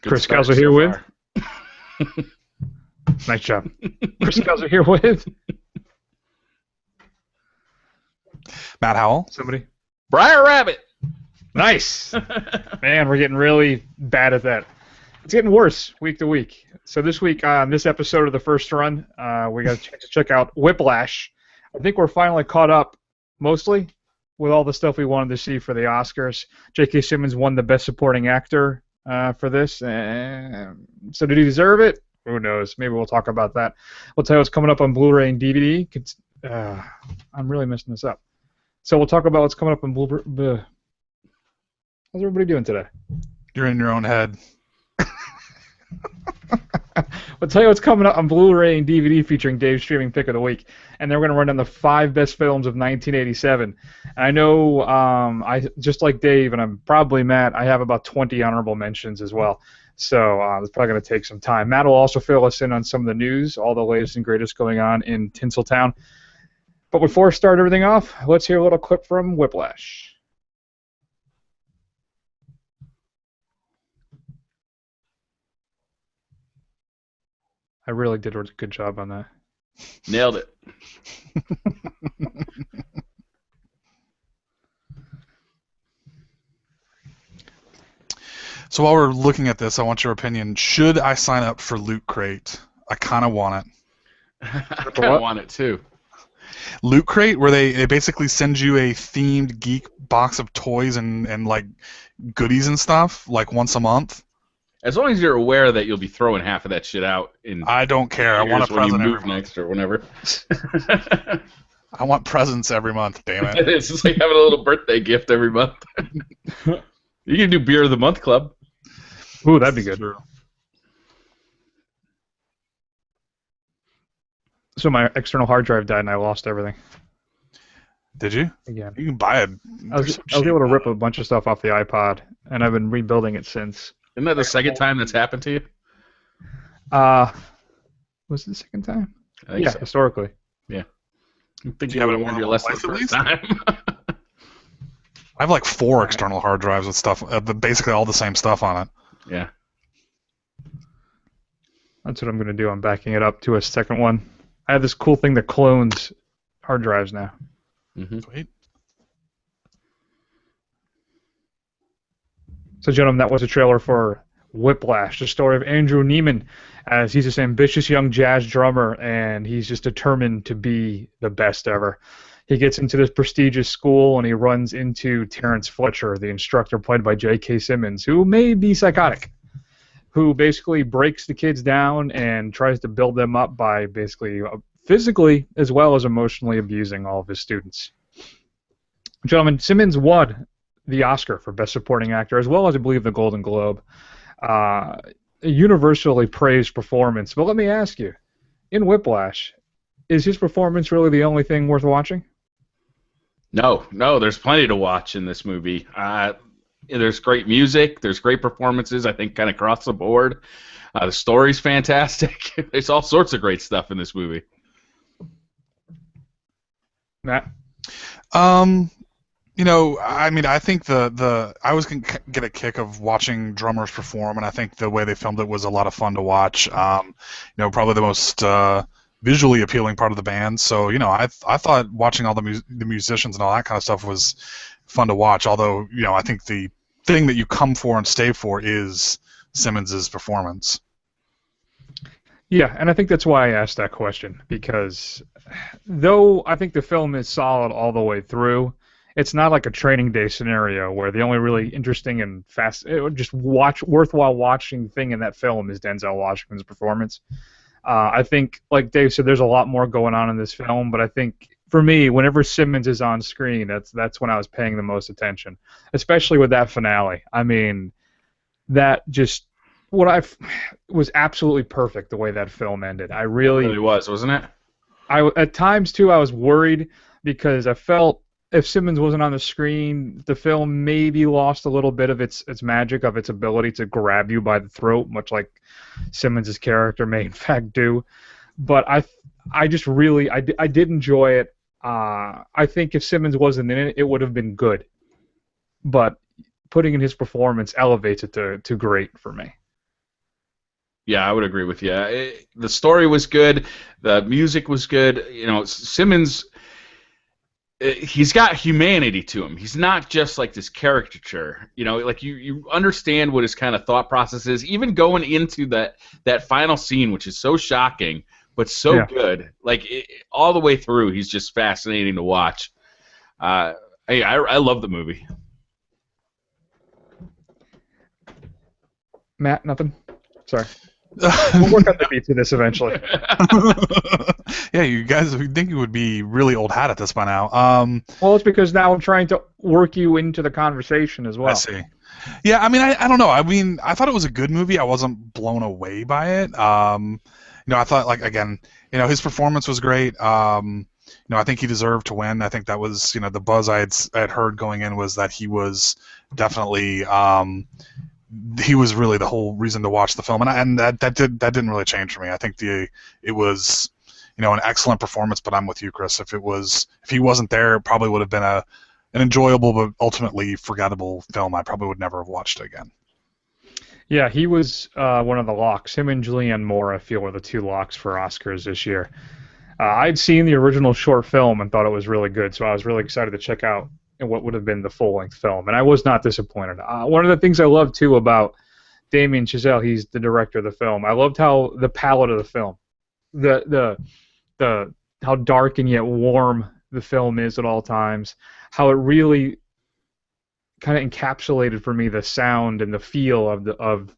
Good Chris start Kelser here so with. far. Nice job. Chris Kelser here with. Matt Howell. Somebody. Briar Rabbit. Nice. Man, we're getting really bad at that. It's getting worse week to week. So this week, on this episode of the first run, we got a chance to check out Whiplash. I think we're finally caught up, mostly, with all the stuff we wanted to see for the Oscars. J.K. Simmons won the Best Supporting Actor for this. So did he deserve it? Who knows? Maybe we'll talk about that. We'll tell you what's coming up on Blu-ray and DVD. I'm really messing this up. So we'll talk about what's coming up on Blu-ray. How's everybody doing today? You're in your own head. We'll tell you what's coming up on Blu-ray and DVD featuring Dave's streaming pick of the week, and then we're going to run down the 5 best films of 1987. And I know, I just like Dave, and I'm probably Matt, I have about 20 honorable mentions as well. So it's probably going to take some time. Matt will also fill us in on some of the news, all the latest and greatest going on in Tinseltown. But before we start everything off, let's hear a little clip from Whiplash. I really did a good job on that. Nailed it. So while we're looking at this, I want your opinion. Should I sign up for Loot Crate? I kind of want it. I kind of want it too. Loot Crate, where they basically send you a themed geek box of toys and like goodies and stuff, like once a month. As long as you're aware that you'll be throwing half of that shit out in. I don't care. I want a when you present move every month. next or whenever. I want presents every month. Damn it! It's just like having a little birthday gift every month. You can do Beer of the Month Club. Ooh, that'd be good. True. So my external hard drive died and I lost everything. Did you? Again. You can buy it. I was able to rip a bunch of stuff off the iPod, and I've been rebuilding it since. Isn't that the second time that's happened to you? Was it the second time? I think Yeah, so. historically. Yeah. I think you you have would it have on learned your a lesson life the at first least? time. I have like 4 external hard drives with stuff, basically all the same stuff on it. Yeah. That's what I'm going to do. I'm backing it up to a second one. I have this cool thing that clones hard drives now. Mm-hmm. Sweet. So, gentlemen, that was a trailer for Whiplash, the story of Andrew Neiman, as he's this ambitious young jazz drummer, and he's just determined to be the best ever. He gets into this prestigious school, and he runs into Terrence Fletcher, the instructor played by J.K. Simmons, who may be psychotic, who basically breaks the kids down and tries to build them up by basically physically as well as emotionally abusing all of his students. Gentlemen, Simmons won the Oscar for Best Supporting Actor, as well as, I believe, the Golden Globe. A universally praised performance. But let me ask you, in Whiplash, is his performance really the only thing worth watching? No, there's plenty to watch in this movie. There's great music. There's great performances, I think, kind of across the board. The story's fantastic. There's all sorts of great stuff in this movie. Matt? You know, I mean, I think I was going to get a kick of watching drummers perform, and I think the way they filmed it was a lot of fun to watch. You know, probably the most visually appealing part of the band. So, you know, I thought watching all the musicians and all that kind of stuff was fun to watch. Although, you know, I think the thing that you come for and stay for is Simmons' performance. Yeah, and I think that's why I asked that question, because though I think the film is solid all the way through, it's not like a Training Day scenario where the only really interesting and worthwhile watching thing in that film is Denzel Washington's performance. I think, like Dave said, there's a lot more going on in this film, but I think for me, whenever Simmons is on screen, that's when I was paying the most attention, especially with that finale. I mean, that just was absolutely perfect the way that film ended. It really was, wasn't it? At times too, I was worried because I felt if Simmons wasn't on the screen, the film maybe lost a little bit of its magic, of its ability to grab you by the throat, much like Simmons' character may in fact do. But I just really I did enjoy it. I think if Simmons wasn't in it, it would have been good. But putting in his performance elevates it to great for me. Yeah, I would agree with you. The story was good. The music was good. Simmons, he's got humanity to him. He's not just like this caricature. Like you understand what his kind of thought process is. Even going into that final scene, which is so shocking but so good. Like all the way through, he's just fascinating to watch. I love the movie. Matt, nothing? Sorry. We'll work on the beats of this eventually. Yeah, you guys would think you would be really old hat at this by now. Well, it's because now I'm trying to work you into the conversation as well. I see. Yeah, I mean, I don't know. I mean, I thought it was a good movie. I wasn't blown away by it. I thought, like, again, his performance was great. I think he deserved to win. I think that was, the buzz I had heard going in was that he was definitely, he was really the whole reason to watch the film, and that didn't really change for me. I think it was, an excellent performance. But I'm with you, Chris. If he wasn't there, it probably would have been an enjoyable but ultimately forgettable film. I probably would never have watched it again. Yeah, he was one of the locks. Him and Julianne Moore, I feel, were the two locks for Oscars this year. I'd seen the original short film and thought it was really good, so I was really excited to check out what would have been the full-length film, and I was not disappointed. One of the things I love too about Damien Chazelle, he's the director of the film. I loved how the palette of the film, how dark and yet warm the film is at all times. How it really kind of encapsulated for me the sound and the feel of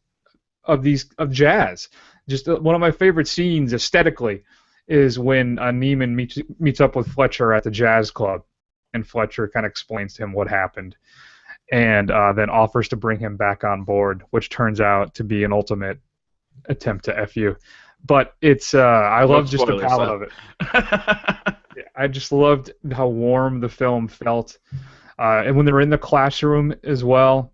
jazz. Just one of my favorite scenes aesthetically is when Neiman meets up with Fletcher at the jazz club, and Fletcher kind of explains to him what happened, and then offers to bring him back on board, which turns out to be an ultimate attempt to F you. But it's I love just the palette of it. I just loved how warm the film felt, and when they were in the classroom as well,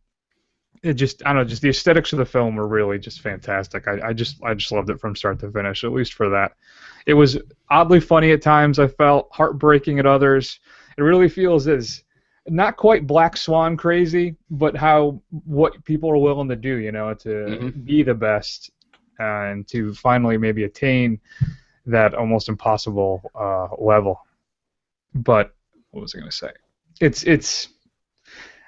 it just just the aesthetics of the film were really just fantastic. I just loved it from start to finish, at least for that. It was oddly funny at times. I felt heartbreaking at others. It really feels as not quite Black Swan crazy, but what people are willing to do, to be the best and to finally maybe attain that almost impossible level. But what was I going to say? It's.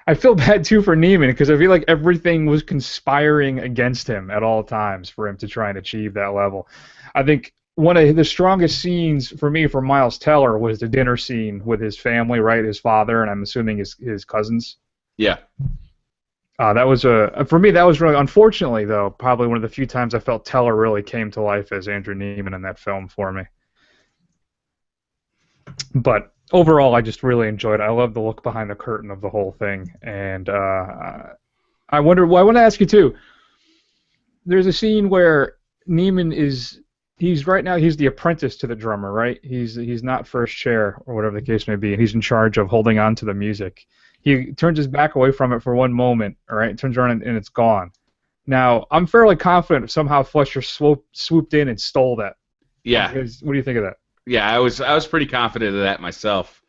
I feel bad too for Neiman because I feel like everything was conspiring against him at all times for him to try and achieve that level. I think one of the strongest scenes for me for Miles Teller was the dinner scene with his family, right? His father, and I'm assuming his cousins. Yeah. That was for me. That was really, unfortunately though, probably one of the few times I felt Teller really came to life as Andrew Neiman in that film for me. But overall, I just really enjoyed it. I love the look behind the curtain of the whole thing, and I wonder. Well, I want to ask you too. There's a scene where Neiman he's the apprentice to the drummer, right? He's not first chair or whatever the case may be, and he's in charge of holding on to the music. He turns his back away from it for one moment, all right? Turns around and it's gone. Now, I'm fairly confident somehow Fletcher swooped in and stole that. Yeah. What do you think of that? Yeah, I was pretty confident of that myself.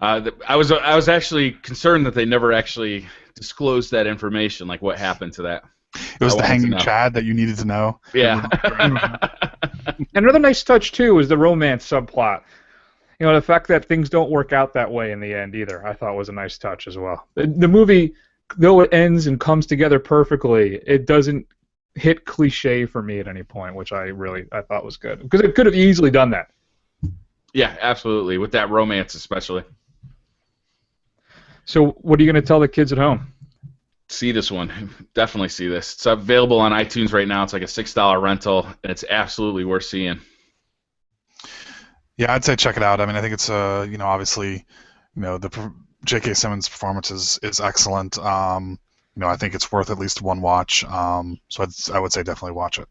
I was actually concerned that they never actually disclosed that information, like what happened to that. It was the hanging Chad that you needed to know. Yeah. And another nice touch too was the romance subplot. The fact that things don't work out that way in the end either, I thought was a nice touch as well. The movie, though it ends and comes together perfectly, it doesn't hit cliche for me at any point, which I thought was good because it could have easily done that. Yeah, absolutely, with that romance especially. So, what are you going to tell the kids at home? See this one. Definitely see this. It's available on iTunes right now. It's like a $6 rental, and it's absolutely worth seeing. Yeah, I'd say check it out. I mean, I think it's obviously, the J.K. Simmons performance is excellent. I think it's worth at least one watch. So I would say definitely watch it.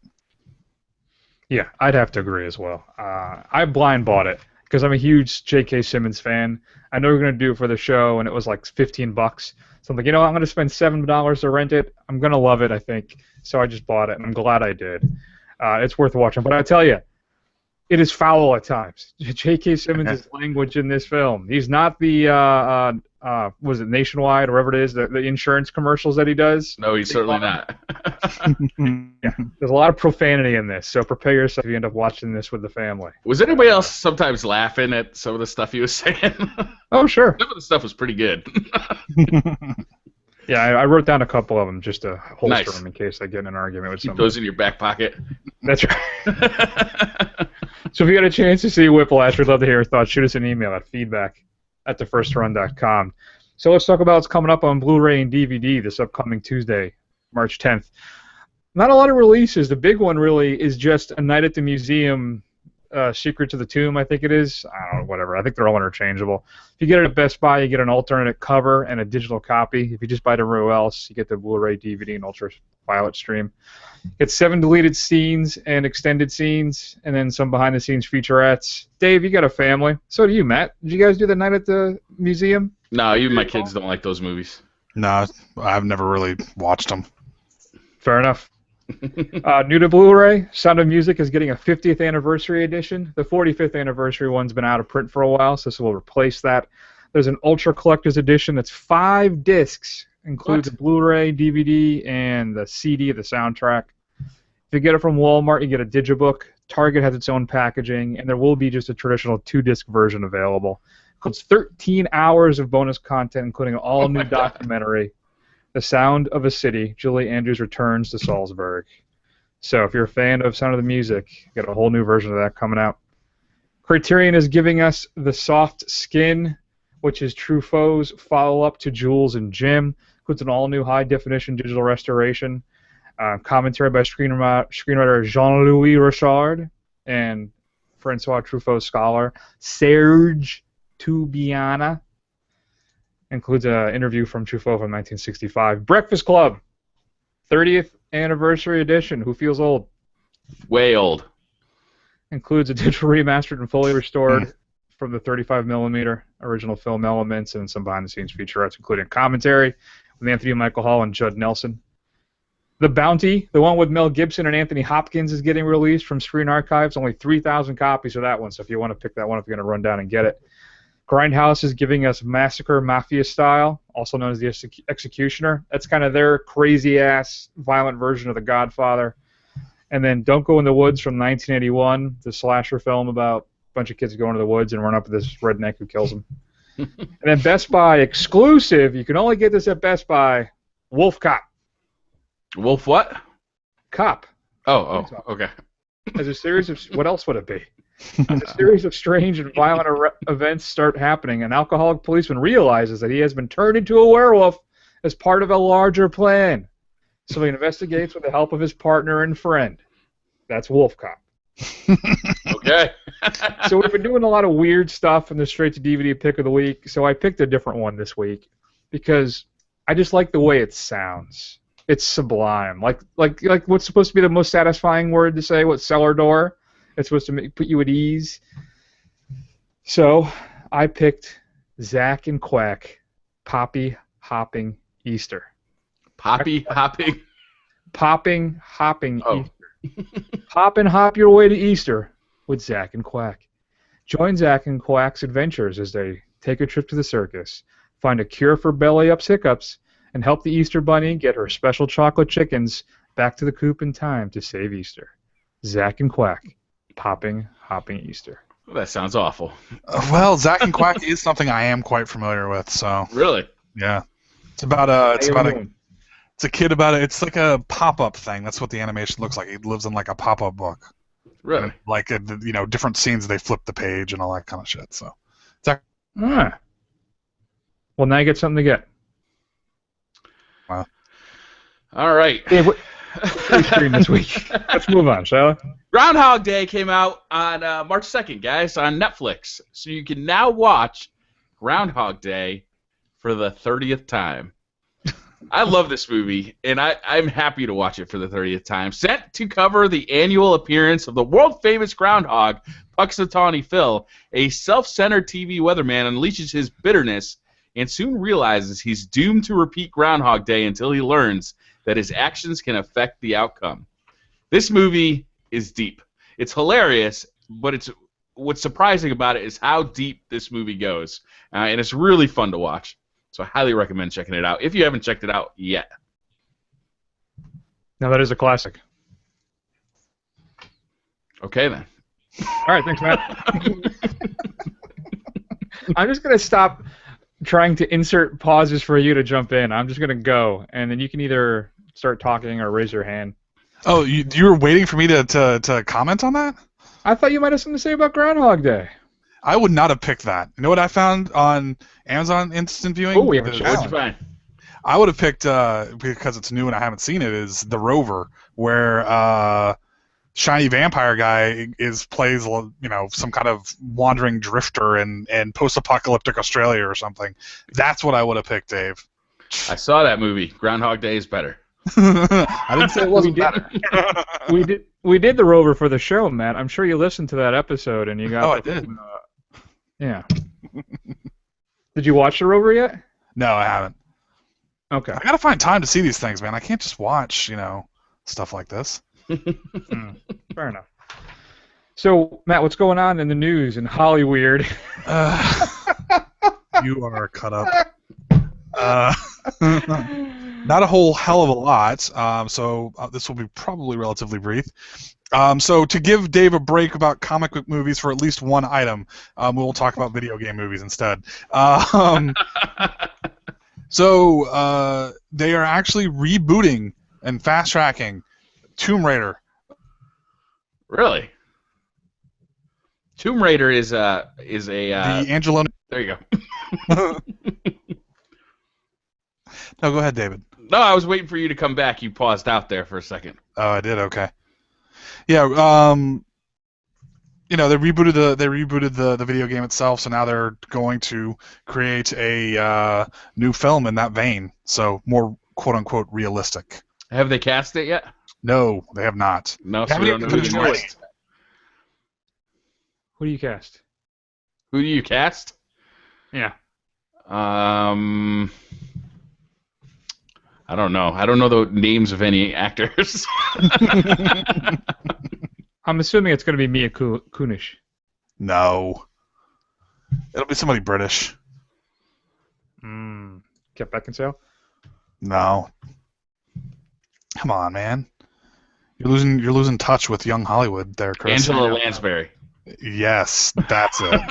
Yeah, I'd have to agree as well. I blind bought it because I'm a huge J.K. Simmons fan. I know we are going to do it for the show, and it was like $15. So I'm like, I'm going to spend $7 to rent it. I'm going to love it, I think. So I just bought it, and I'm glad I did. It's worth watching. But I tell you, It is foul at times. J.K. Simmons' language in this film. He's not the was it Nationwide or whatever it is, the insurance commercials that he does. No, he's certainly not. Yeah, there's a lot of profanity in this, so prepare yourself if you end up watching this with the family. Was anybody else sometimes laughing at some of the stuff he was saying? Oh, sure. Some of the stuff was pretty good. Yeah, I wrote down a couple of them just to holster Nice. them in case I get in an argument with Keep somebody. those in your back pocket. That's right. So if you got a chance to see Whiplash, we'd love to hear your thoughts. Shoot us an email at feedback@thefirstrun.com. So let's talk about what's coming up on Blu-ray and DVD this upcoming Tuesday, March 10th. Not a lot of releases. The big one really is just A Night at the Museum, Secret to the Tomb, I think it is. I don't know, whatever. I think they're all interchangeable. If you get it at Best Buy, you get an alternate cover and a digital copy. If you just buy it everywhere else, you get the Blu-ray, DVD, and ultraviolet stream. It's 7 deleted scenes and extended scenes, and then some behind-the-scenes featurettes. Dave, you got a family. So do you, Matt. Did you guys do The Night at the Museum? No, even my kids don't like those movies. No, I've never really watched them. Fair enough. New to Blu-ray, Sound of Music is getting a 50th anniversary edition. The 45th anniversary one's been out of print for a while, so this will replace that. There's an Ultra Collector's Edition that's 5 discs, includes a Blu-ray, DVD, and the CD of the soundtrack. If you get it from Walmart, you get a digibook. Target has its own packaging, and there will be just a traditional 2-disc version available. It includes 13 hours of bonus content, including an all-new documentary, The Sound of a City, Julie Andrews Returns to Salzburg. So if you're a fan of Sound of the Music, you get a whole new version of that coming out. Criterion is giving us The Soft Skin, which is Truffaut's follow-up to Jules and Jim. Includes an all-new high-definition digital restoration. Commentary by screenwriter Jean-Louis Richard and Francois Truffaut's scholar Serge Toubiana. Includes an interview from Truffaut from 1965. Breakfast Club, 30th anniversary edition. Who feels old? Way old. Includes a digital remastered and fully restored from the 35mm original film elements and some behind-the-scenes featurettes, including commentary with Anthony Michael Hall and Judd Nelson. The Bounty, the one with Mel Gibson and Anthony Hopkins, is getting released from Screen Archives. Only 3,000 copies of that one, so if you want to pick that one up, you're going to run down and get it. Grindhouse is giving us Massacre Mafia Style, also known as The Executioner. That's kind of their crazy-ass violent version of The Godfather. And then Don't Go in the Woods from 1981, the slasher film about a bunch of kids going to the woods and run up with this redneck who kills them. And then Best Buy exclusive, you can only get this at Best Buy, Wolf Cop. Wolf what? Cop. Oh, okay. As a series of, what else would it be? As a series of strange and violent events start happening, an alcoholic policeman realizes that he has been turned into a werewolf as part of a larger plan. So he investigates with the help of his partner and friend. That's Wolf Cop. Okay. So we've been doing a lot of weird stuff in the straight-to-DVD pick of the week, so I picked a different one this week because I just like the way it sounds. It's sublime. Like what's supposed to be the most satisfying word to say? What, cellar door? It's supposed to put you at ease. So I picked Zack and Quack, Poppy Hopping Easter. Poppy hopping? Popping Hopping Easter. Hop and hop your way to Easter with Zack and Quack. Join Zack and Quack's adventures as they take a trip to the circus, find a cure for belly-ups hiccups, and help the Easter Bunny get her special chocolate chickens back to the coop in time to save Easter. Zack and Quack, Popping Hopping Easter. Well, that sounds awful. Well, Zack and Quack is something I am quite familiar with. So Really? yeah, it's about a kid about it. It's like a pop-up thing. That's what the animation looks like. He lives in like a pop-up book. Really? And, like different scenes. They flip the page and all that kind of shit. So Ah. Well, now you get something to get. Wow. All right. Dave, what are you screen this week? Let's move on, shall we? Groundhog Day came out on March 2nd, guys, on Netflix. So you can now watch Groundhog Day for the 30th time. I love this movie, and I'm happy to watch it for the 30th time. Set to cover the annual appearance of the world-famous groundhog, Puxatawny Phil, a self-centered TV weatherman unleashes his bitterness and soon realizes he's doomed to repeat Groundhog Day until he learns that his actions can affect the outcome. This movie is deep. It's hilarious, but it's what's surprising about it is how deep this movie goes, and it's really fun to watch. So I highly recommend checking it out if you haven't checked it out yet. Now that is a classic. Okay then. All right, thanks, Matt. I'm just gonna stop trying to insert pauses for you to jump in. I'm just gonna go, and then you can either start talking or raise your hand. Oh, you were waiting for me to comment on that? I thought you might have something to say about Groundhog Day. I would not have picked that. You know what I found on Amazon Instant Viewing? Oh, we have a What'd challenge. you find? I would have picked, because it's new and I haven't seen it, is The Rover, where shiny vampire guy plays some kind of wandering drifter in post-apocalyptic Australia or something. That's what I would have picked, Dave. I saw that movie. Groundhog Day is better. I didn't say it wasn't better. We did The Rover for the show, Matt. I'm sure you listened to that episode and you got. Oh, I did. Yeah. Did you watch The Rover yet? No, I haven't. Okay. I gotta find time to see these things, man. I can't just watch, stuff like this. Fair enough. So, Matt, what's going on in the news in Hollyweird? You are cut up. Not a whole hell of a lot, so this will be probably relatively brief. So to give Dave a break about comic book movies for at least one item, we'll talk about video game movies instead. So they are actually rebooting and fast-tracking Tomb Raider. Really? Tomb Raider is a The Angelo. There you go. No, go ahead, David. No, I was waiting for you to come back. You paused out there for a second. Oh, I did. Okay. Yeah. They rebooted the video game itself, so now they're going to create a new film in that vein. So more quote unquote realistic. Have they cast it yet? No, they have not. No, They so haven't we don't even know who finished the writing. next- Who do you cast? Who do you cast? Yeah. I don't know. I don't know the names of any actors. I'm assuming it's going to be Mia Kunis. No. It'll be somebody British. Kate Beckinsale? No. Come on, man. You're losing touch with young Hollywood there, Chris. Angela Lansbury. Yes, that's it.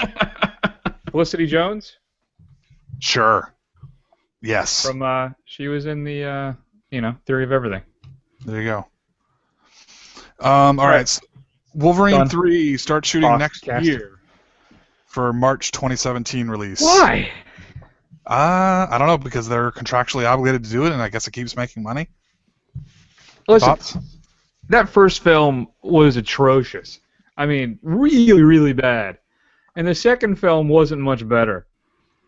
Felicity Jones? Sure. Yes. From she was in the Theory of Everything. There you go. All right. So Wolverine Done. 3 starts shooting Off next cast. year for March 2017 release. Why? I don't know, because they're contractually obligated to do it, and I guess it keeps making money. Listen, Thoughts? that first film was atrocious. I mean, really, really bad. And the second film wasn't much better.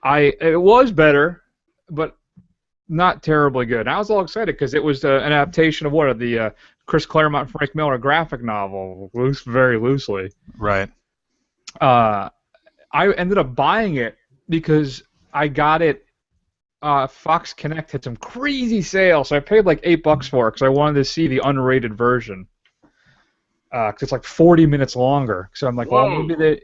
It was better, but not terribly good. And I was all excited because it was an adaptation of the Chris Claremont, Frank Miller graphic novel, very loosely. Right. I ended up buying it because I got it. Fox Connect had some crazy sale, so I paid like $8 for it because I wanted to see the unrated version. Because it's like 40 minutes longer. So I'm like, well, maybe they,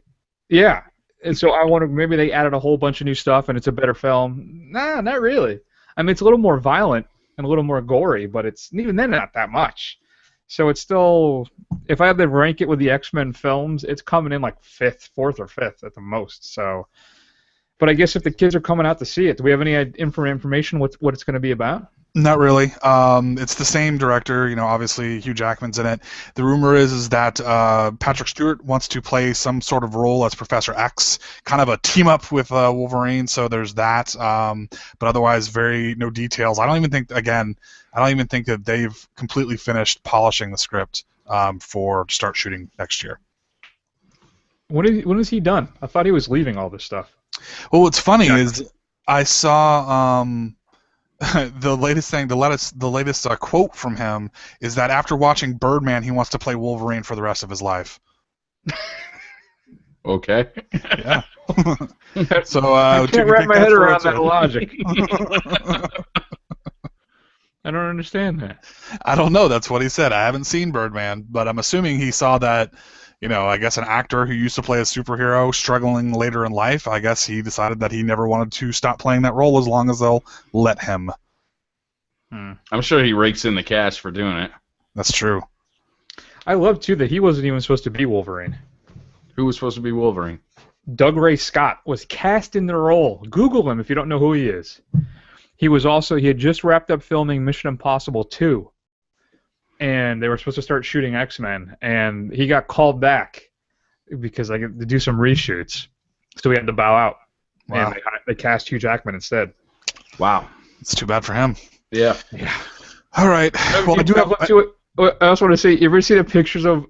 yeah. And so I wanted, maybe they added a whole bunch of new stuff and it's a better film. Nah, not really. I mean, it's a little more violent and a little more gory, but it's even then not that much. So it's still, if I had to rank it with the X-Men films, it's coming in like fourth or fifth at the most. So, but I guess if the kids are coming out to see it, do we have any information what it's going to be about? Not really. It's the same director. Obviously Hugh Jackman's in it. The rumor is that Patrick Stewart wants to play some sort of role as Professor X, kind of a team up with Wolverine. So there's that. But otherwise, no details. I don't even think that they've completely finished polishing the script for to start shooting next year. When is he done? I thought he was leaving all this stuff. Well, what's funny is I saw. The latest quote from him is that after watching Birdman, he wants to play Wolverine for the rest of his life. Okay. Yeah. So I can't wrap my head around that logic. I don't understand that. I don't know. That's what he said. I haven't seen Birdman, but I'm assuming he saw that, I guess an actor who used to play a superhero struggling later in life, I guess he decided that he never wanted to stop playing that role as long as they'll let him. I'm sure he rakes in the cash for doing it. That's true. I love, too, that he wasn't even supposed to be Wolverine. Who was supposed to be Wolverine? Doug Ray Scott was cast in the role. Google him if you don't know who he is. He had just wrapped up filming Mission Impossible 2. And they were supposed to start shooting X-Men, and he got called back because I had to do some reshoots, so he had to bow out. Wow. And they cast Hugh Jackman instead. Wow. It's too bad for him. Yeah. All right. Well, I do have. I also want to say, you ever see the pictures of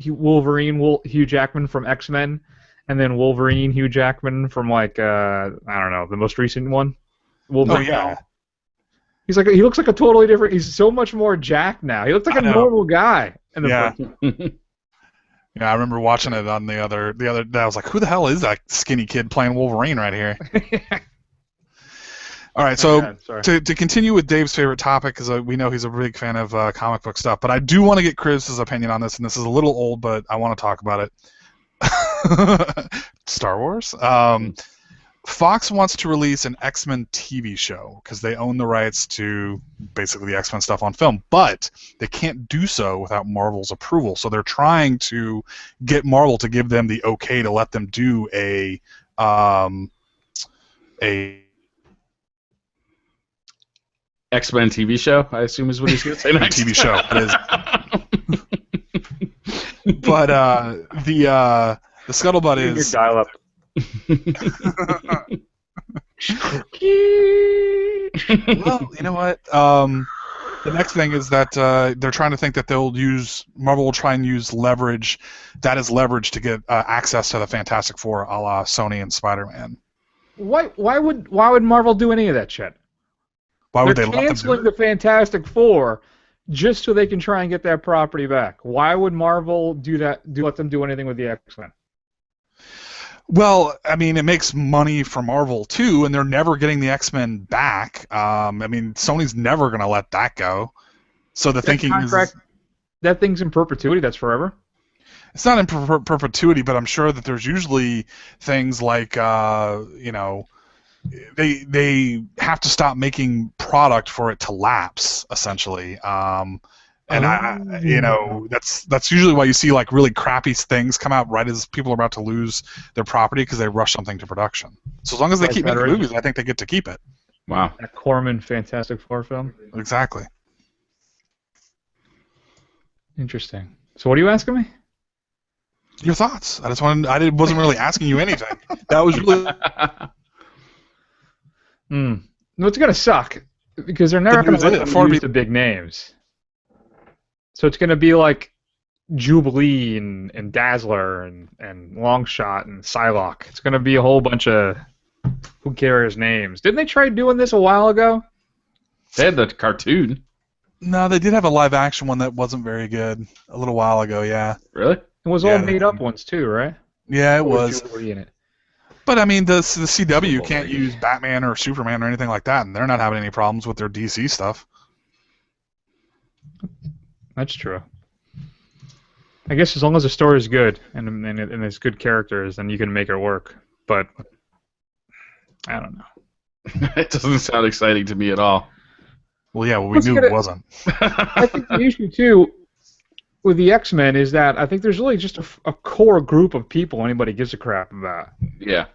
Wolverine, Hugh Jackman from X-Men, and then Wolverine, Hugh Jackman from I don't know, the most recent one? Wolverine. Oh yeah. He looks like a totally different. He's so much more jacked now. He looks like a normal guy. Yeah. Yeah, I remember watching it on the other day. I was like, who the hell is that skinny kid playing Wolverine right here? All right, so to continue with Dave's favorite topic, because we know he's a big fan of comic book stuff, but I do want to get Chris's opinion on this, and this is a little old, but I want to talk about it. Star Wars. Fox wants to release an X-Men TV show because they own the rights to basically the X-Men stuff on film, but they can't do so without Marvel's approval. So they're trying to get Marvel to give them the okay to let them do a X-Men TV show, I assume is what he's going to say next. TV show. It is. But the scuttlebutt is. Dial up. Well, you know what? The next thing is that they're trying to think that Marvel will try and use leverage, that is leverage to get access to the Fantastic Four, a la Sony and Spider-Man. Why would Marvel do any of that shit? Why would they They're let them do canceling it? the Fantastic Four just so they can try and get that property back. Why would Marvel do that? Let them do anything with the X-Men? Well, I mean, it makes money for Marvel too, and they're never getting the X-Men back. I mean, Sony's never going to let that go. So the thinking is that thing's in perpetuity. That's forever. It's not in perpetuity, but I'm sure that there's usually things like they have to stop making product for it to lapse, essentially. That's usually why you see like really crappy things come out right as people are about to lose their property because they rush something to production. So as long as they keep making movies, I think they get to keep it. Wow. That Corman Fantastic Four film. Exactly. Interesting. So what are you asking me? Your thoughts. I wasn't really asking you anything. That was really. No, it's gonna suck because they're never gonna let them use the big names. So it's going to be like Jubilee and Dazzler and Longshot and Psylocke. It's going to be a whole bunch of who cares names. Didn't they try doing this a while ago? They had the cartoon. No, they did have a live action one that wasn't very good a little while ago, yeah. Really? It was all made up ones too, right? Yeah, it was. Jubilee in it? But I mean, the CW can't use Batman or Superman or anything like that, and they're not having any problems with their DC stuff. That's true. I guess as long as the story is good and it's good characters, then you can make it work. But I don't know. It doesn't sound exciting to me at all. Well, yeah, we knew it wasn't. I think the issue too with the X-Men is that I think there's really just a core group of people anybody gives a crap about. Yeah.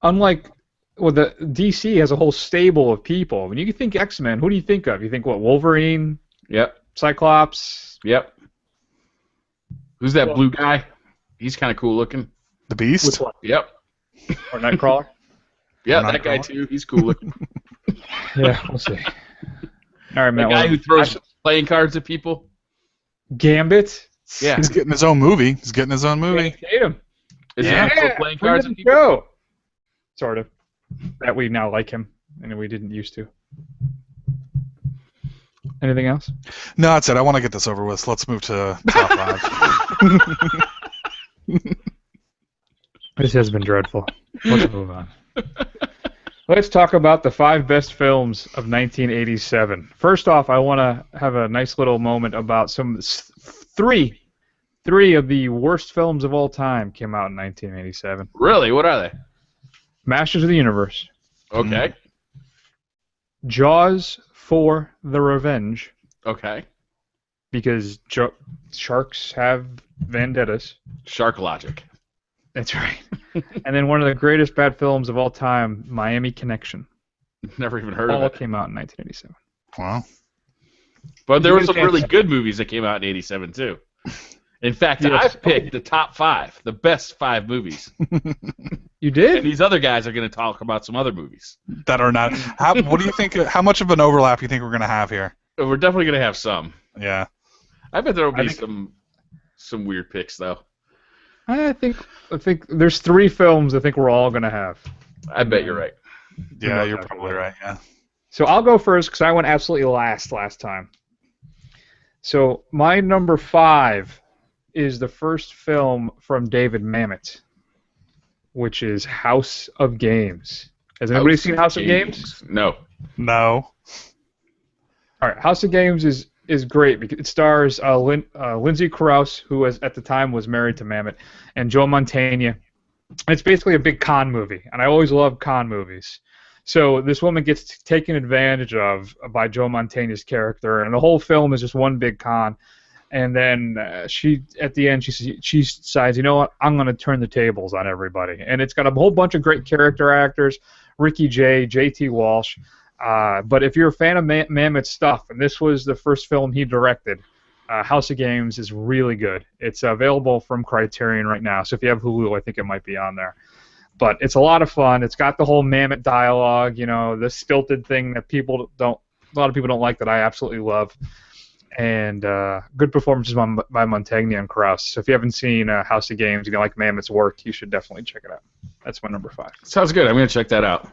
Unlike the DC has a whole stable of people. When you think X-Men, who do you think of? You think what? Wolverine? Yep. Cyclops. Yep. Who's that blue guy? He's kind of cool looking. The Beast? Which one? Yep. Or Nightcrawler? Yeah, that guy too. He's cool looking. Yeah, we'll see. All right, man. The guy who throws playing cards at people? Gambit? Yeah. He's getting his own movie. Is he Tatum. Is he also playing cards at people? Show. Sort of. That we now like him, and we didn't used to. Anything else? No, that's it. I want to get this over with. So let's move to top 5. This has been dreadful. Let's move on. Let's talk about the 5 best films of 1987. First off, I want to have a nice little moment about 3 3 of the worst films of all time came out in 1987. Really? What are they? Masters of the Universe, Okay. Jaws 4: The Revenge, Okay. because sharks have vendettas. Shark Logic. That's right. And then one of the greatest bad films of all time, Miami Connection. Never even heard of All it. came out in 1987. Wow. But there You were get a some chance. really good movies that came out in 87 too. In fact, Yes. I've picked the top 5, the best 5 movies. You And did? these other guys are going to talk about some other movies. That are not. What do you think? How much of an overlap do you think we're going to have here? We're definitely going to have some. Yeah. I bet there will be I think- some weird picks though. I think there's 3 films I think we're all going to have. I bet you're right. Yeah, knows you're after probably that? right. Yeah. So I'll go first because I went absolutely last time. So my number 5 is the first film from David Mamet, which is House of Games. Has anybody seen House of Games? No. No. All right, House of Games is great because it stars Lindsay Krause, who was at the time was married to Mamet, and Joe Mantegna. It's basically a big con movie, and I always love con movies. So this woman gets taken advantage of by Joe Mantegna's character, and the whole film is just one big con. And then at the end, she decides, you know what, I'm going to turn the tables on everybody. And it's got a whole bunch of great character actors, Ricky Jay, J.T. Walsh. But if you're a fan of Mamet's stuff, and this was the first film he directed, House of Games is really good. It's available from Criterion right now, so if you have Hulu, I think it might be on there. But it's a lot of fun. It's got the whole Mamet dialogue, the stilted thing that a lot of people don't like that I absolutely love. And good performances by Mantegna and Krause. So if you haven't seen House of Games, you like Mamet's work, you should definitely check it out. That's my number 5. Sounds good. I'm going to check that out.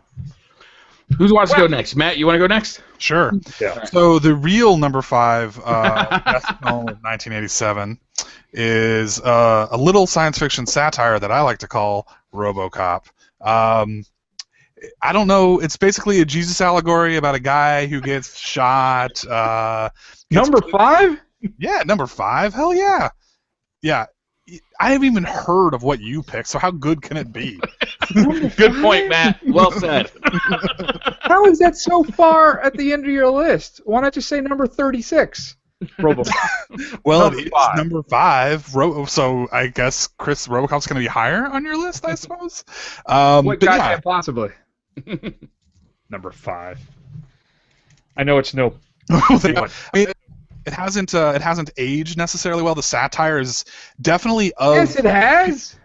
Who wants to go next? Matt, you want to go next? Sure. Yeah. So the real number 5 best film of 1987 is a little science fiction satire that I like to call RoboCop. I don't know. It's basically a Jesus allegory about a guy who gets shot. Number 5? Yeah, number 5. Hell yeah. Yeah. I haven't even heard of what you picked, so how good can it be? Good point, Matt. Well said. How is that so far at the end of your list? Why not just say number 36? RoboCop. Well, Number it is 5. number 5. So I guess Chris RoboCop's going to be higher on your list, I suppose. What But God yeah, can possibly? Number 5. I know it's no. I mean, it hasn't aged necessarily well. The satire is definitely of. Yes, it has.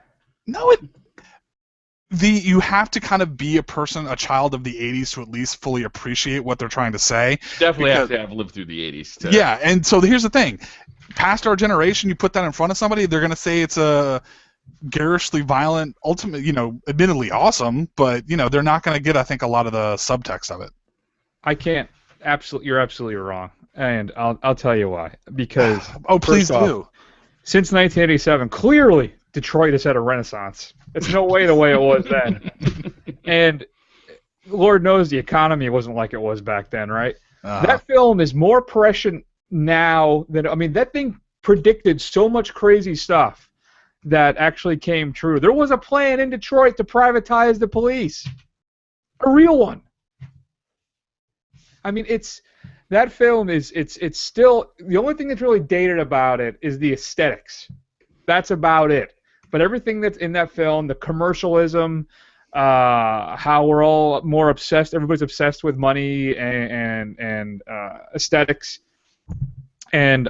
No, you have to kind of be a child of the 80s to at least fully appreciate what they're trying to say. Definitely have to have lived through the 80s. Yeah, and so here's the thing. Past our generation, you put that in front of somebody, they're going to say it's a garishly violent, admittedly awesome, but, they're not going to get, I think, a lot of the subtext of it. I can't. You're absolutely wrong, and I'll tell you why. Because Oh, please first off, do. since 1987, clearly Detroit has had a renaissance. It's no way the way it was then. And Lord knows the economy wasn't like it was back then, right? That film is more prescient now than, that thing predicted so much crazy stuff that actually came true. There was a plan in Detroit to privatize the police. A real one. That film it's still, the only thing that's really dated about it is the aesthetics. That's about it. But everything that's in that film, the commercialism, how we're all more obsessed, everybody's obsessed with money and aesthetics, and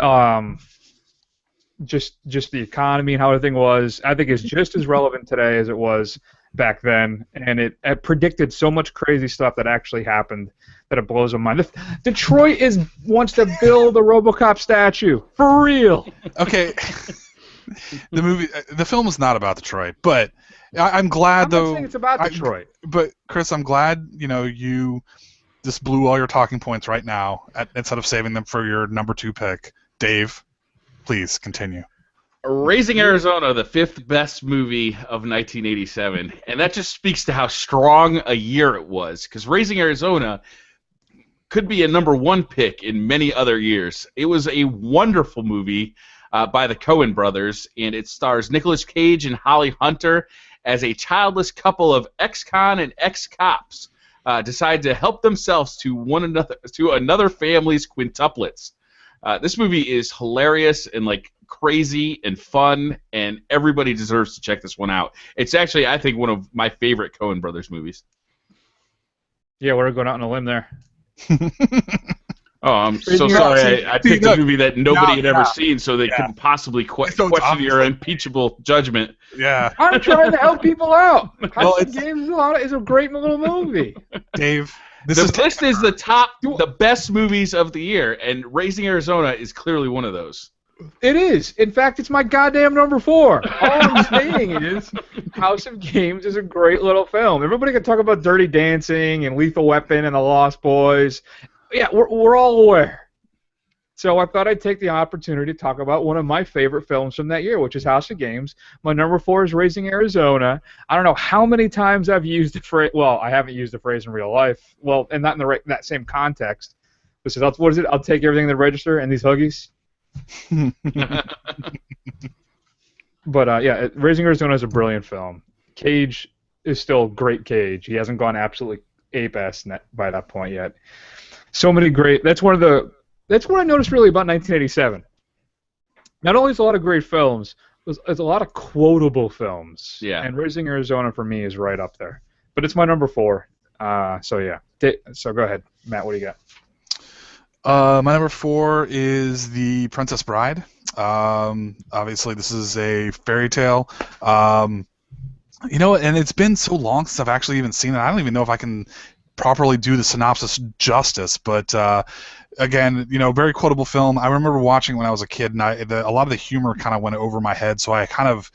just the economy and how everything was, I think is just as relevant today as it was back then, and it predicted so much crazy stuff that actually happened that it blows my mind. Detroit wants to build a RoboCop statue for real. Okay. The film is not about Detroit, but I'm glad I'm not saying it's about Detroit. But Chris, I'm glad you just blew all your talking points right now instead of saving them for your number 2 pick. Dave, please continue. Raising Arizona, the 5th best movie of 1987, and that just speaks to how strong a year it was. Because Raising Arizona could be a number 1 pick in many other years. It was a wonderful movie. by the Coen brothers, and it stars Nicolas Cage and Holly Hunter as a childless couple of ex-con and ex-cops decide to help themselves to another family's quintuplets. This movie is hilarious and like crazy and fun, and everybody deserves to check this one out. It's actually, I think, one of my favorite Coen brothers movies. Yeah, we're going out on a limb there. Oh, I'm so sorry. I picked a movie that nobody had ever seen, so they couldn't possibly question your impeachable judgment. Yeah. I'm trying to help people out. House of Games is a great little movie. Dave, this list is the best movies of the year, and Raising Arizona is clearly one of those. It is. In fact, it's my goddamn number 4. All I'm saying is House of Games is a great little film. Everybody can talk about Dirty Dancing and Lethal Weapon and The Lost Boys. Yeah, we're all aware. So I thought I'd take the opportunity to talk about one of my favorite films from that year, which is House of Games. My number 4 is Raising Arizona. I don't know how many times I've used the phrase. Well, I haven't used the phrase in real life. Well, and not in that same context. This is, what is it? I'll take everything in the register and these huggies. But yeah, Raising Arizona is a brilliant film. Cage is still great Cage. He hasn't gone absolutely ape-ass by that point yet. So many great. That's what I noticed really about 1987. Not only is a lot of great films, there's a lot of quotable films. Yeah. And Raising Arizona for me is right up there. But it's my number 4. So yeah. So go ahead, Matt. What do you got? My number 4 is The Princess Bride. Obviously, this is a fairy tale. And it's been so long since I've actually even seen it. I don't even know if I can properly do the synopsis justice. But again, very quotable film. I remember watching when I was a kid, and a lot of the humor kind of went over my head, so I kind of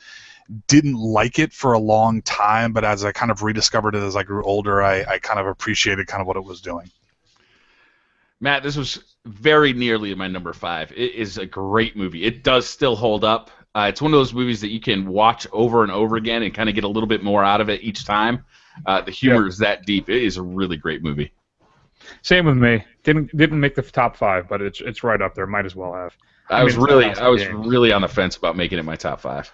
didn't like it for a long time. But as I kind of rediscovered it as I grew older, I kind of appreciated kind of what it was doing. Matt, this was very nearly my number 5. It is a great movie. It does still hold up. It's one of those movies that you can watch over and over again and kind of get a little bit more out of it each time. The humor is that deep. It is a really great movie. Same with me. Didn't make the top 5, but it's right up there. Might as well have. I was really on the fence about making it my top 5.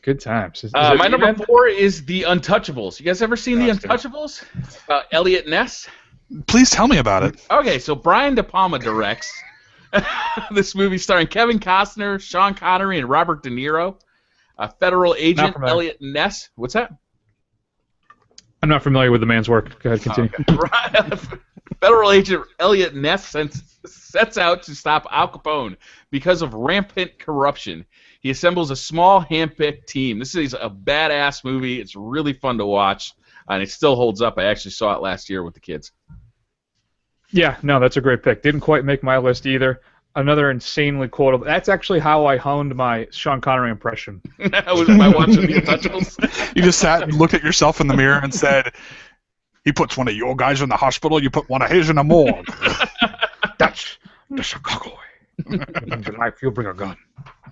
Good times. My number 4 is The Untouchables. You guys ever seen The Untouchables? Elliot Ness? Please tell me about it. Okay, so Brian De Palma directs this movie starring Kevin Costner, Sean Connery, and Robert De Niro. Federal agent Elliot Ness. What's that? I'm not familiar with the man's work. Go ahead, continue. Okay. Federal agent Elliot Ness sets out to stop Al Capone because of rampant corruption. He assembles a small hand-picked team. This is a badass movie. It's really fun to watch, and it still holds up. I actually saw it last year with the kids. Yeah, no, that's a great pick. Didn't quite make my list either. Another insanely quotable. That's actually how I honed my Sean Connery impression. Was by watching The Untouchables. You just sat and looked at yourself in the mirror and said, "He puts one of your guys in the hospital. You put one of his in the morgue." That's the Chicago way. In life, you'll bring a gun.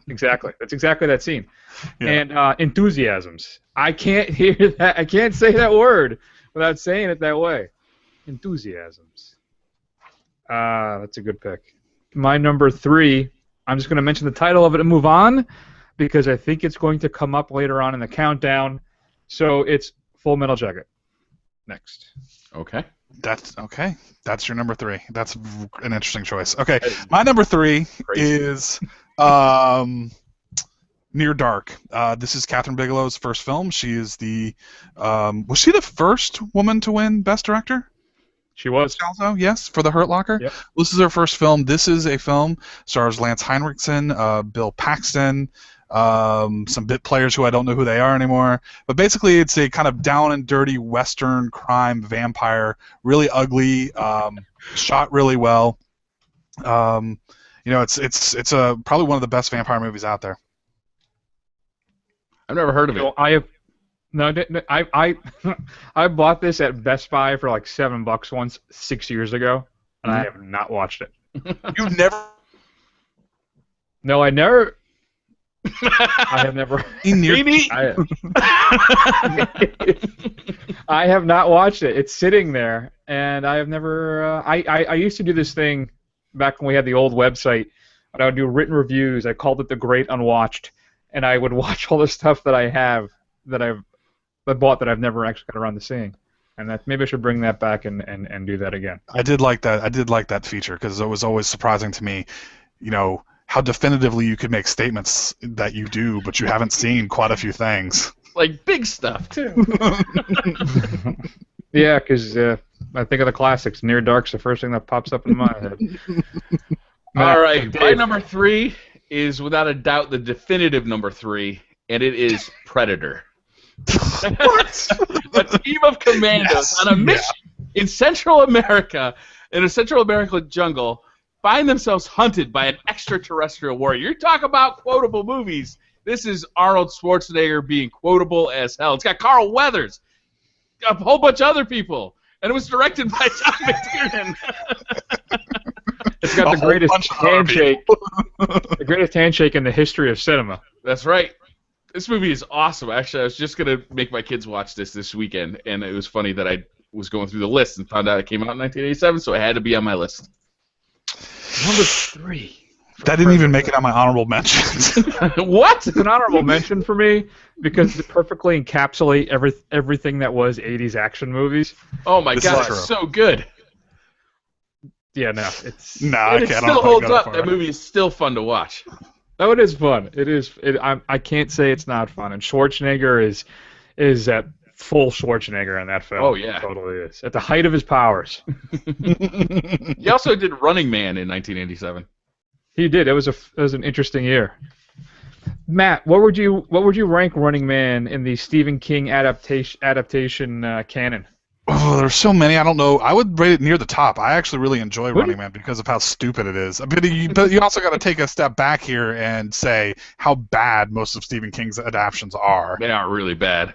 Exactly. That's exactly that scene. Yeah. And enthusiasms. I can't hear that. I can't say that word without saying it that way. Enthusiasms. That's a good pick. My number 3, I'm just going to mention the title of it and move on because I think it's going to come up later on in the countdown. So it's Full Metal Jacket. Next. Okay. That's okay. That's your number 3. That's an interesting choice. Okay, my number 3 is Near Dark. This is Catherine Bigelow's first film. She is was she the first woman to win Best Director? She was. Also, yes, for The Hurt Locker. Yep. This is her first film. This is a film stars Lance Henriksen, Bill Paxton, some bit players who I don't know who they are anymore. But basically, it's a kind of down and dirty Western crime vampire, really ugly, shot really well. It's probably one of the best vampire movies out there. I've never heard of it. I have. No, I bought this at Best Buy for like $7 once 6 years ago, and I have not watched it. You've never? No, I never. I have never. I have not watched it. It's sitting there, and I have never. I used to do this thing back when we had the old website, when I would do written reviews, I called it The Great Unwatched, and I would watch all the stuff that I have that I bought that I've never actually got around to seeing. And that maybe I should bring that back and do that again. I did like that. I did like that feature because it was always surprising to me, how definitively you could make statements that you do, but you haven't seen quite a few things. Like big stuff too. Yeah, because I think of the classics. Near Dark's the first thing that pops up in my head. All right, my number 3 is without a doubt the definitive number 3, and it is Predator. What? A team of commandos on a mission in Central America, in a Central American jungle, find themselves hunted by an extraterrestrial warrior. You're talking about quotable movies. This is Arnold Schwarzenegger being quotable as hell. It's got Carl Weathers, a whole bunch of other people, and it was directed by Tom McTiernan. It's got the greatest handshake, the greatest handshake in the history of cinema. That's right. This movie is awesome. Actually, I was just going to make my kids watch this weekend, and it was funny that I was going through the list and found out it came out in 1987, so it had to be on my list. Number 3. That didn't even make it on my honorable mentions. What? It's an honorable mention for me because it perfectly encapsulates everything that was 80s action movies. Oh my god, it's so good. Yeah, no, it's... It still holds up. That movie is still fun to watch. Oh, it is fun. It is. I can't say it's not fun. And Schwarzenegger is at full Schwarzenegger in that film. Oh yeah, it totally is. At the height of his powers. He also did Running Man in 1987. He did. It was an interesting year. Matt, what would you rank Running Man in the Stephen King adaptation canon? Oh, there's so many. I don't know. I would rate it near the top. I actually really enjoy Running Man because of how stupid it is. But you also got to take a step back here and say how bad most of Stephen King's adaptations are. They are really bad.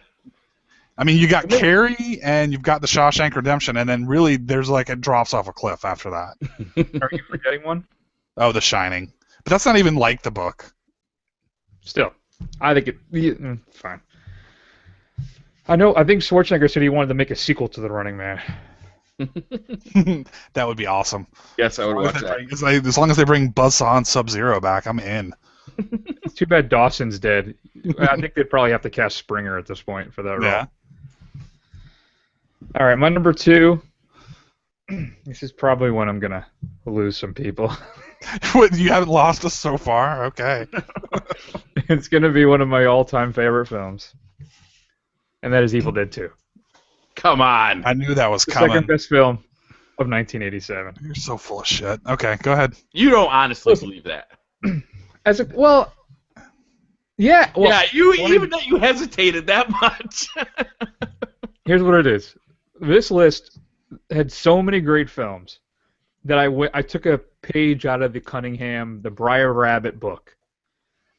I mean, you got Carrie and you've got The Shawshank Redemption, and then really there's like it drops off a cliff after that. Are you forgetting one? Oh, The Shining. But that's not even like the book. Still, I think it's fine. I think Schwarzenegger said he wanted to make a sequel to The Running Man. That would be awesome. Yes, I would watch that. As long as they bring Buzzsaw and Sub-Zero back, I'm in. It's too bad Dawson's dead. I think they'd probably have to cast Springer at this point for that role. Yeah. All right, my number 2. This is probably when I'm going to lose some people. You haven't lost us so far? Okay. It's going to be one of my all-time favorite films. And that is Evil Dead 2. Come on. I knew that was the coming. Second best film of 1987. You're so full of shit. Okay, go ahead. You don't honestly believe that. Yeah. Well, yeah, even that you hesitated that much. Here's what it is. This list had so many great films that I took a page out of the Briar Rabbit book.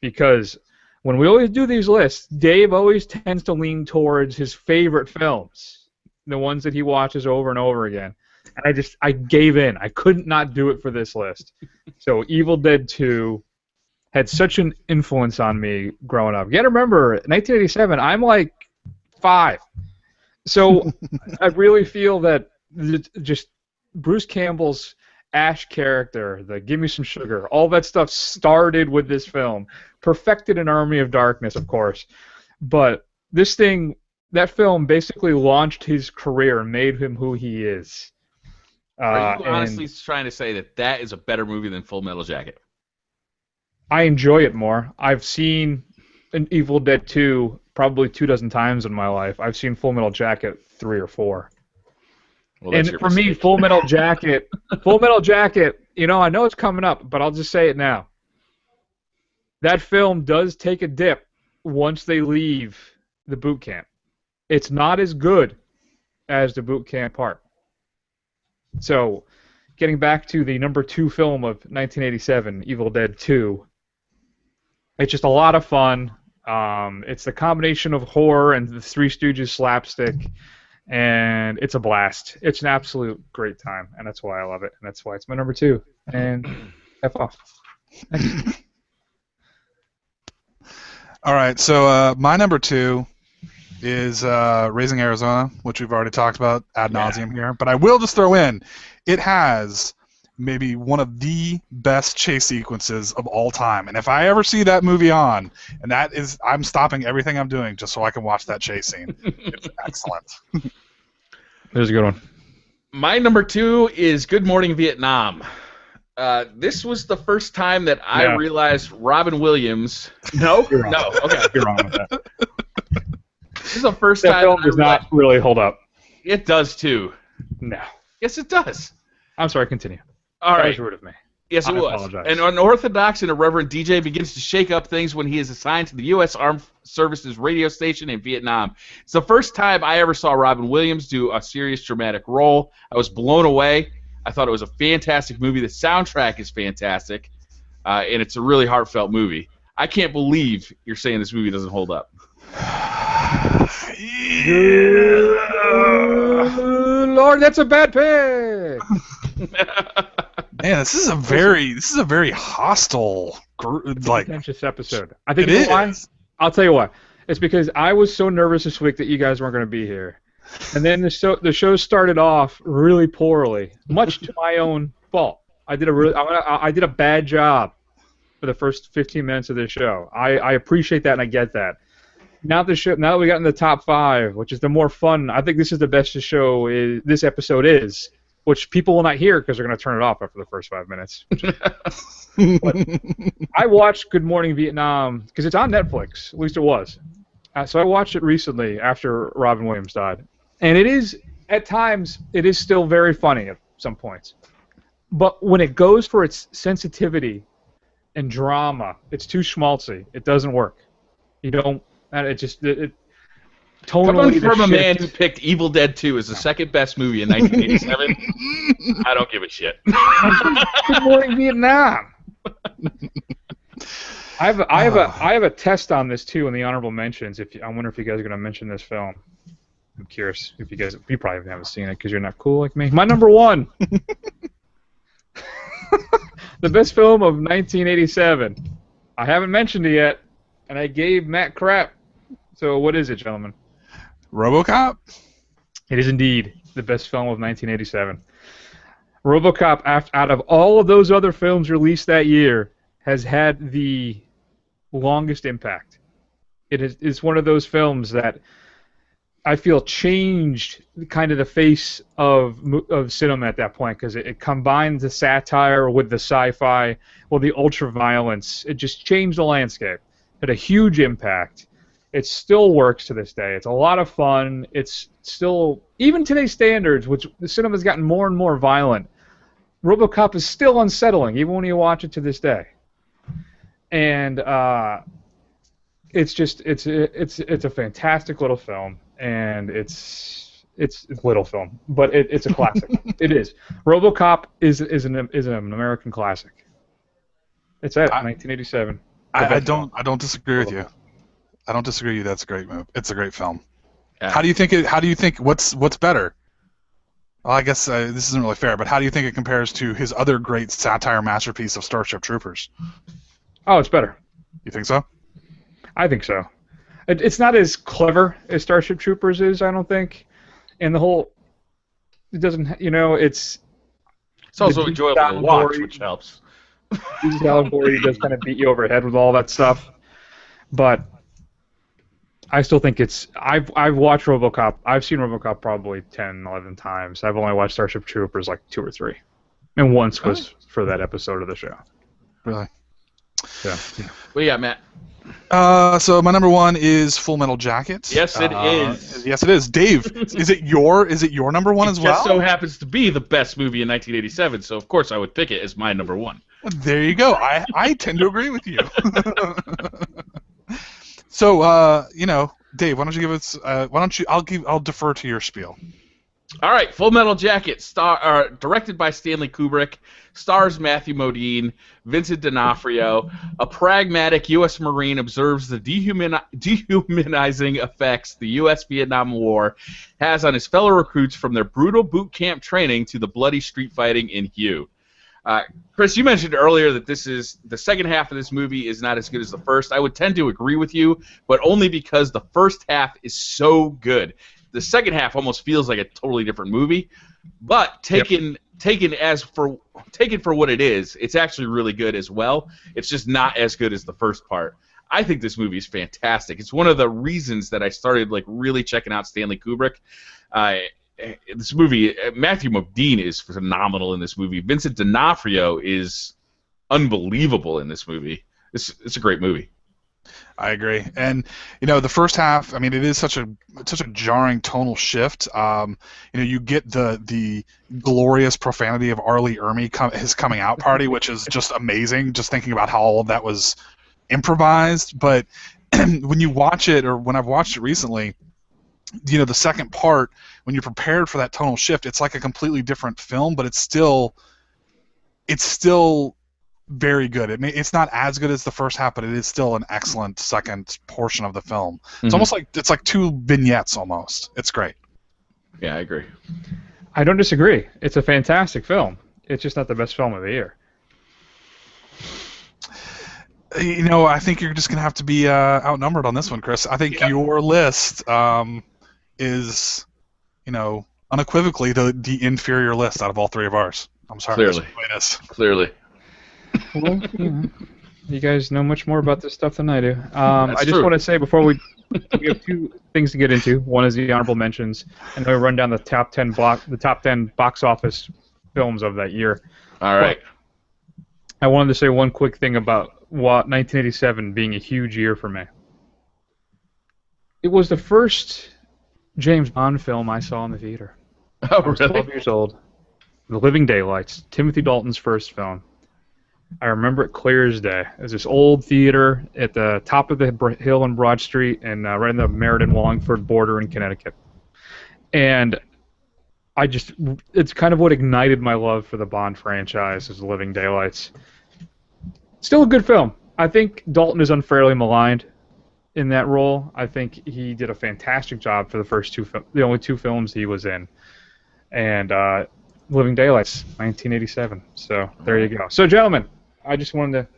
Because when we always do these lists, Dave always tends to lean towards his favorite films, the ones that he watches over and over again. And I gave in. I couldn't not do it for this list. So Evil Dead 2 had such an influence on me growing up. You gotta remember, 1987, I'm like 5. So I really feel that just Bruce Campbell's Ash character, the Give Me Some Sugar, all that stuff started with this film. Perfected in Army of Darkness, of course. But that film basically launched his career and made him who he is. Are you honestly trying to say that is a better movie than Full Metal Jacket? I enjoy it more. I've seen an Evil Dead 2 probably 24 times in my life. I've seen Full Metal Jacket 3 or 4. Well, and for me, Full Metal Jacket, I know it's coming up, but I'll just say it now. That film does take a dip once they leave the boot camp. It's not as good as the boot camp part. So, getting back to the number 2 film of 1987, Evil Dead 2, it's just a lot of fun. It's the combination of horror and the Three Stooges slapstick, and it's a blast. It's an absolute great time, and that's why I love it, and that's why it's my number 2. And F off. All right, so my number 2 is Raising Arizona, which we've already talked about ad nauseum here. But I will just throw in, it has maybe one of the best chase sequences of all time. And if I ever see that movie on, and I'm stopping everything I'm doing just so I can watch that chase scene. It's excellent. There's a good one. My number 2 is Good Morning Vietnam. This was the first time that I realized Robin Williams. No, no, okay, you're wrong with that. This is the first that time. Film does not really hold up. It does too. No. Yes, it does. I'm sorry. Continue. All right. That was rude of me. Yes, it was. Apologize. An unorthodox and irreverent DJ begins to shake up things when he is assigned to the U.S. Armed Services radio station in Vietnam. It's the first time I ever saw Robin Williams do a serious dramatic role. I was blown away. I thought it was a fantastic movie. The soundtrack is fantastic, and it's a really heartfelt movie. I can't believe you're saying this movie doesn't hold up. Lord, that's a bad pick. Man, this is a very hostile contentious episode. I think it is. Why? I'll tell you why. It's because I was so nervous this week that you guys weren't going to be here, and then the show started off really poorly, much to my own fault. I did a bad job for the first 15 minutes of this show. I appreciate that and I get that. Now that we got in the top 5, which is the more fun, I think this is the best this episode is, which people will not hear because they're going to turn it off after the first 5 minutes. But I watched Good Morning Vietnam because it's on Netflix, at least it was. So I watched it recently after Robin Williams died, and it is at times it is still very funny at some points, but when it goes for its sensitivity and drama, it's too schmaltzy. It doesn't work. You don't. Tonally, coming from a man who picked Evil Dead 2 as the second best movie in 1987, I don't give a shit. Good Morning Vietnam. I have a test on this too in the honorable mentions. I wonder if you guys are going to mention this film. I'm curious if you probably haven't seen it because you're not cool like me. My number 1, the best film of 1987. I haven't mentioned it yet, and I gave Matt crap. So what is it, gentlemen? RoboCop? It is indeed the best film of 1987. RoboCop, out of all of those other films released that year, has had the longest impact. It's one of those films that I feel changed kind of the face of cinema at that point because it combined the satire with the sci-fi, with the ultra-violence. It just changed the landscape. It had a huge impact. It still works to this day. It's a lot of fun. It's still, even today's standards, which the cinema's gotten more and more violent, RoboCop is still unsettling, even when you watch it to this day. And it's a fantastic little film, and it's little film, but it's a classic. It is. RoboCop is an American classic. It's 1987. I don't disagree with you. I don't disagree with you. That's a great move. It's a great film. Yeah. How do you think what's better? Well, I guess this isn't really fair, but how do you think it compares to his other great satire masterpiece of Starship Troopers? Oh, it's better. You think so? I think so. It's not as clever as Starship Troopers is, I don't think. And it doesn't, it's also enjoyable to watch, which helps. Allegory does kind of beat you over the head with all that stuff. But I still think I've watched RoboCop. I've seen RoboCop probably 10, 11 times. I've only watched Starship Troopers like 2 or 3. And once was for that episode of the show. Really? Yeah. What do you got, Matt? So my number 1 is Full Metal Jacket. Yes, it is. Yes, it is. Dave, is it your number 1 as well? It just so happens to be the best movie in 1987, so of course I would pick it as my number 1. There you go. I tend to agree with you. So, Dave, why don't you give us? I'll defer to your spiel. All right, Full Metal Jacket, directed by Stanley Kubrick, stars Matthew Modine, Vincent D'Onofrio. A pragmatic U.S. Marine observes the dehumanizing effects the U.S. Vietnam War has on his fellow recruits, from their brutal boot camp training to the bloody street fighting in Hue. Chris, you mentioned earlier that the second half of this movie is not as good as the first. I would tend to agree with you, but only because the first half is so good. The second half almost feels like a totally different movie, but taken taken for what it is, it's actually really good as well. It's just not as good as the first part. I think this movie is fantastic. It's one of the reasons that I started like really checking out Stanley Kubrick. This movie, Matthew Modine is phenomenal in this movie. Vincent D'Onofrio is unbelievable in this movie. It's a great movie. I agree, and the first half. I mean, it is such a jarring tonal shift. You get the glorious profanity of R. Lee Ermey his coming out party, which is just amazing. Just thinking about how all of that was improvised, but when you watch it, or when I've watched it recently, the second part, when you're prepared for that tonal shift, it's like a completely different film, but it's still very good. It's not as good as the first half, but it is still an excellent second portion of the film. It's almost like it's like two vignettes almost. It's great. Yeah, I agree. I don't disagree. It's a fantastic film. It's just not the best film of the year. I think you're just going to have to be outnumbered on this one, Chris. I think your list is, unequivocally the inferior list out of all three of ours. I'm sorry. Clearly. Well, you guys know much more about this stuff than I do. I just want to say before we have two things to get into. One is the honorable mentions, and then we run down the top 10 box office films of that year. All right. I wanted to say one quick thing about 1987 being a huge year for me. It was the first James Bond film I saw in the theater. Oh, I was really? 12 years old. The Living Daylights, Timothy Dalton's first film. I remember it clear as day. It was this old theater at the top of the hill on Broad Street and right on the Meriden-Wallingford border in Connecticut. And it's kind of what ignited my love for the Bond franchise, is The Living Daylights. Still a good film. I think Dalton is unfairly maligned in that role. I think he did a fantastic job for the only two films he was in. And Living Daylights, 1987. So there you go. So, gentlemen, I just wanted to